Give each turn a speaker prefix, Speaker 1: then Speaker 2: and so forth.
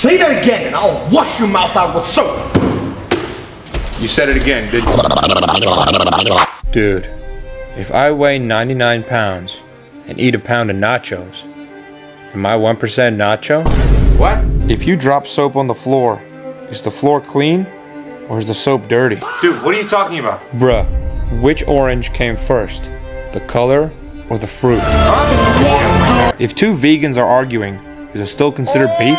Speaker 1: Say that again and I'll wash your mouth out with soap.
Speaker 2: You said it again, didn't you? Dude, if I weigh 99 pounds and eat a pound of nachos, am I 1% nacho? What? If you drop soap on the floor, is the floor clean or is the soap dirty? Dude, what are you talking about? Bruh, which orange came first? The color or the fruit? Huh? If two vegans are arguing, is it still considered beef?